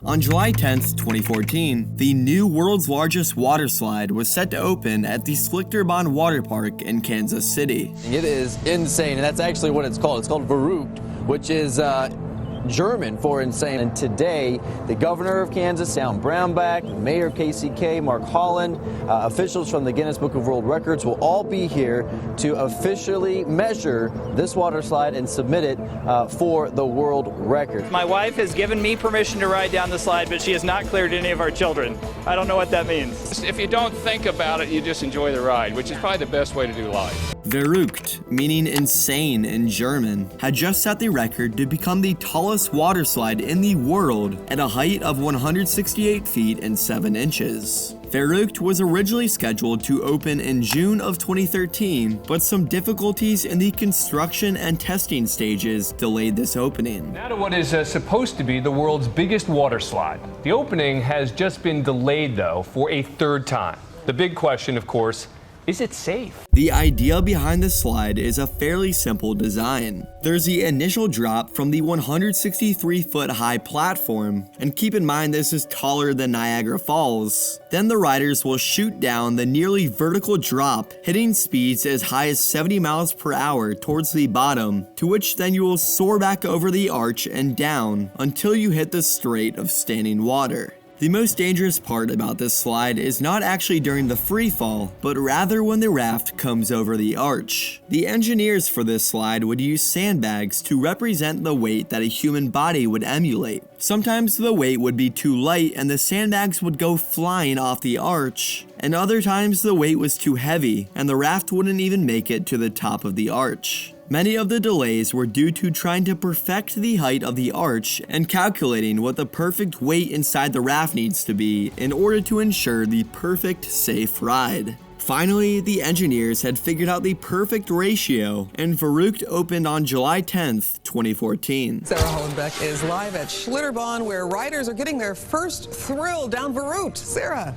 On July 10th, 2014, the new world's largest water slide was set to open at the Schlichterbahn Water Park in Kansas City. It is insane, and that's actually what it's called. It's called VERÜCKT, which is German for insane. And today, the governor of Kansas, Sam Brownback, mayor of KCK, Mark Holland, officials from the Guinness Book of World Records will all be here to officially measure this water slide and submit it for the world record. My wife has given me permission to ride down the slide, but she has not cleared any of our children. I don't know what that means. If you don't think about it, you just enjoy the ride, which is probably the best way to do life. VERÜCKT, meaning insane in German, had just set the record to become the tallest water slide in the world at a height of 168 feet and 7 inches. VERÜCKT was originally scheduled to open in June of 2013, but some difficulties in the construction and testing stages delayed this opening. Now to what is supposed to be the world's biggest water slide. The opening has just been delayed, though, for a third time. The big question, of course, is it safe? The idea behind the slide is a fairly simple design. There's the initial drop from the 163-foot high platform, and keep in mind this is taller than Niagara Falls. Then the riders will shoot down the nearly vertical drop, hitting speeds as high as 70 miles per hour towards the bottom, to which then you will soar back over the arch and down until you hit the strait of standing water. The most dangerous part about this slide is not actually during the free fall, but rather when the raft comes over the arch. The engineers for this slide would use sandbags to represent the weight that a human body would emulate. Sometimes the weight would be too light and the sandbags would go flying off the arch, and other times the weight was too heavy and the raft wouldn't even make it to the top of the arch. Many of the delays were due to trying to perfect the height of the arch and calculating what the perfect weight inside the raft needs to be in order to ensure the perfect safe ride. Finally, the engineers had figured out the perfect ratio, and VERÜCKT opened on July 10th, 2014. Sarah Hollenbeck is live at Schlitterbahn, where riders are getting their first thrill down VERÜCKT. Sarah.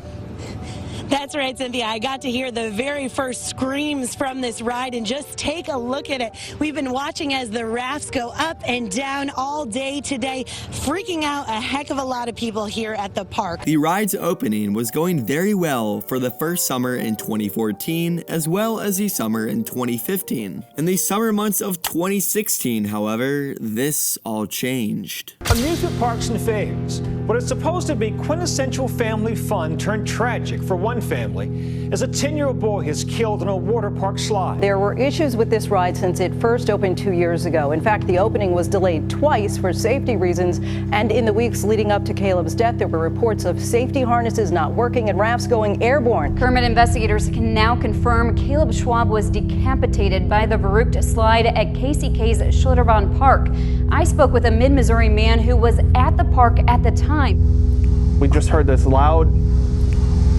That's right, Cynthia. I got to hear the very first screams from this ride, and just take a look at it. We've been watching as the rafts go up and down all day today, freaking out a heck of a lot of people here at the park. The ride's opening was going very well for the first summer in 2014, as well as the summer in 2015. In the summer months of 2016, however, this all changed. Amusement parks and faves. What is supposed to be quintessential family fun turned tragic for one family as a 10-year-old boy is killed on a water park slide. There were issues with this ride since it first opened 2 years ago. In fact, the opening was delayed twice for safety reasons, and in the weeks leading up to Caleb's death, there were reports of safety harnesses not working and rafts going airborne. Kermit investigators can now confirm Caleb Schwab was decapitated by the VERÜCKT slide at KCK's Schlitterbahn Park. I spoke with a mid-Missouri man who was at the park at the time. We just heard this loud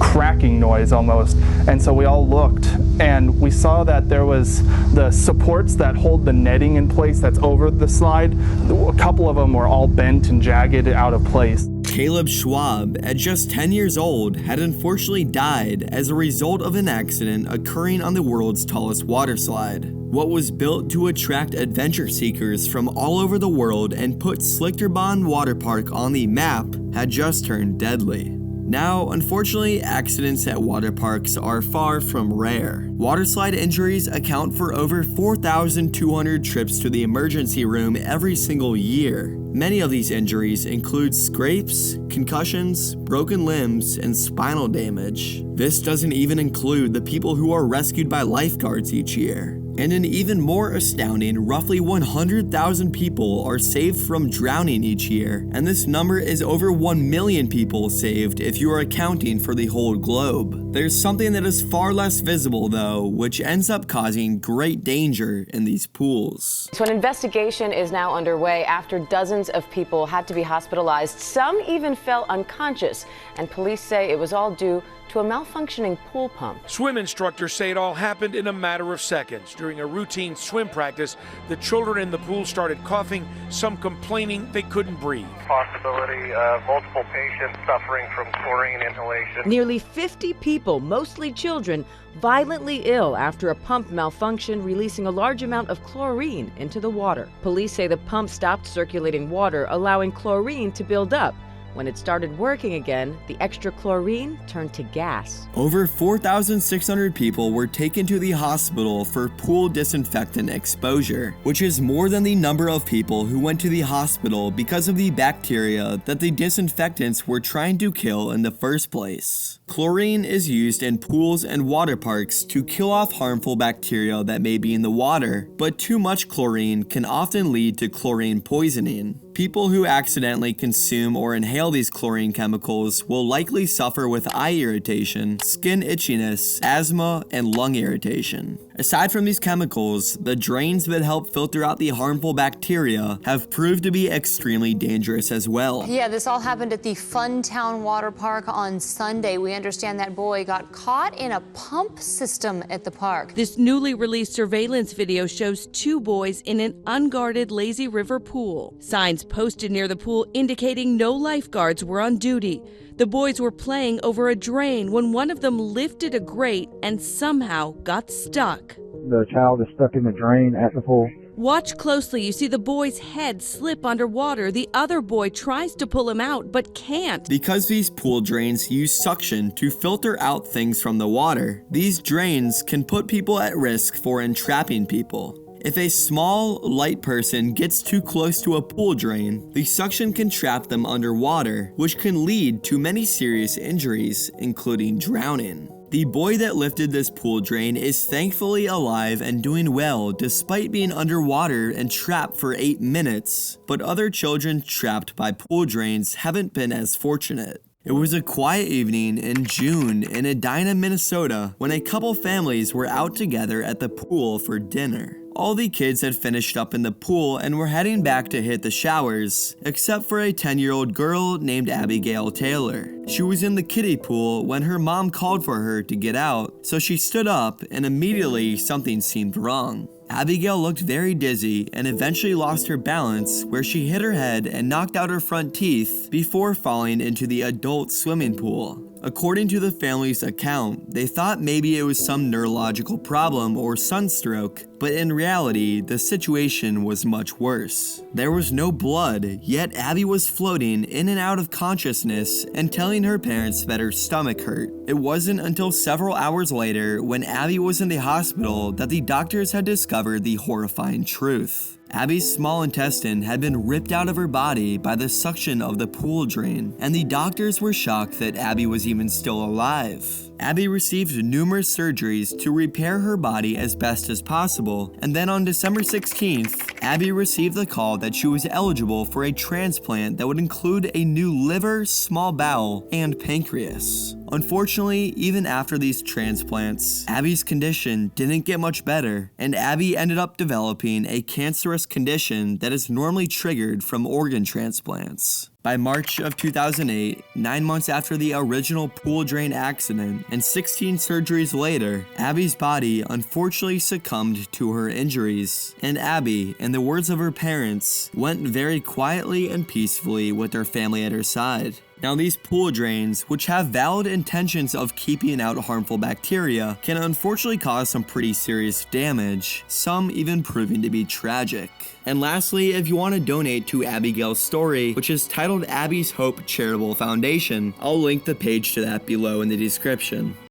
cracking noise almost, and so we all looked and we saw that there was the supports that hold the netting in place that's over the slide. A couple of them were all bent and jagged out of place. Caleb Schwab, at just 10 years old, had unfortunately died as a result of an accident occurring on the world's tallest water slide. What was built to attract adventure seekers from all over the world and put Schlichterbahn Water Park on the map had just turned deadly. Now, unfortunately, accidents at water parks are far from rare. Waterslide injuries account for over 4,200 trips to the emergency room every single year. Many of these injuries include scrapes, concussions, broken limbs, and spinal damage. This doesn't even include the people who are rescued by lifeguards each year. And an even more astounding, roughly 100,000 people are saved from drowning each year, and this number is over 1 million people saved if you are accounting for the whole globe. There's something that is far less visible though, which ends up causing great danger in these pools. So an investigation is now underway after dozens of people had to be hospitalized. Some even fell unconscious, and police say it was all due to a malfunctioning pool pump. Swim instructors say it all happened in a matter of seconds. During a routine swim practice, the children in the pool started coughing, some complaining they couldn't breathe. Possibility of multiple patients suffering from chlorine inhalation. Nearly 50 people, mostly children, violently ill after a pump malfunctioned, releasing a large amount of chlorine into the water. Police say the pump stopped circulating water, allowing chlorine to build up. When it started working again, the extra chlorine turned to gas. Over 4,600 people were taken to the hospital for pool disinfectant exposure, which is more than the number of people who went to the hospital because of the bacteria that the disinfectants were trying to kill in the first place. Chlorine is used in pools and water parks to kill off harmful bacteria that may be in the water, but too much chlorine can often lead to chlorine poisoning. People who accidentally consume or inhale these chlorine chemicals will likely suffer with eye irritation, skin itchiness, asthma, and lung irritation. Aside from these chemicals, the drains that help filter out the harmful bacteria have proved to be extremely dangerous as well. Yeah, this all happened at the Funtown Water Park on Sunday. We understand that boy got caught in a pump system at the park. This newly released surveillance video shows 2 boys in an unguarded lazy river pool. Signs posted near the pool indicating no lifeguards were on duty. The boys were playing over a drain when one of them lifted a grate and somehow got stuck. The child is stuck in the drain at the pool. Watch closely. You see the boy's head slip underwater. The other boy tries to pull him out but can't. Because these pool drains use suction to filter out things from the water, these drains can put people at risk for entrapping people. If a small, light person gets too close to a pool drain, the suction can trap them underwater, which can lead to many serious injuries, including drowning. The boy that lifted this pool drain is thankfully alive and doing well despite being underwater and trapped for 8 minutes, but other children trapped by pool drains haven't been as fortunate. It was a quiet evening in June in Edina, Minnesota, when a couple families were out together at the pool for dinner. All the kids had finished up in the pool and were heading back to hit the showers, except for a 10-year-old girl named Abigail Taylor. She was in the kiddie pool when her mom called for her to get out, so she stood up and immediately something seemed wrong. Abigail looked very dizzy and eventually lost her balance, where she hit her head and knocked out her front teeth before falling into the adult swimming pool. According to the family's account, they thought maybe it was some neurological problem or sunstroke, but in reality, the situation was much worse. There was no blood, yet Abby was floating in and out of consciousness and telling her parents that her stomach hurt. It wasn't until several hours later, when Abby was in the hospital, that the doctors had discovered the horrifying truth. Abby's small intestine had been ripped out of her body by the suction of the pool drain, and the doctors were shocked that Abby was even still alive. Abby received numerous surgeries to repair her body as best as possible, and then on December 16th, Abby received the call that she was eligible for a transplant that would include a new liver, small bowel, and pancreas. Unfortunately, even after these transplants, Abby's condition didn't get much better, and Abby ended up developing a cancerous condition that is normally triggered from organ transplants. By March of 2008, 9 months after the original pool drain accident and 16 surgeries later, Abby's body unfortunately succumbed to her injuries, and Abby, in the words of her parents, went very quietly and peacefully with her family at her side. Now, these pool drains, which have valid intentions of keeping out harmful bacteria, can unfortunately cause some pretty serious damage, some even proving to be tragic. And lastly, if you want to donate to Abigail's story, which is titled Abby's Hope Charitable Foundation, I'll link the page to that below in the description.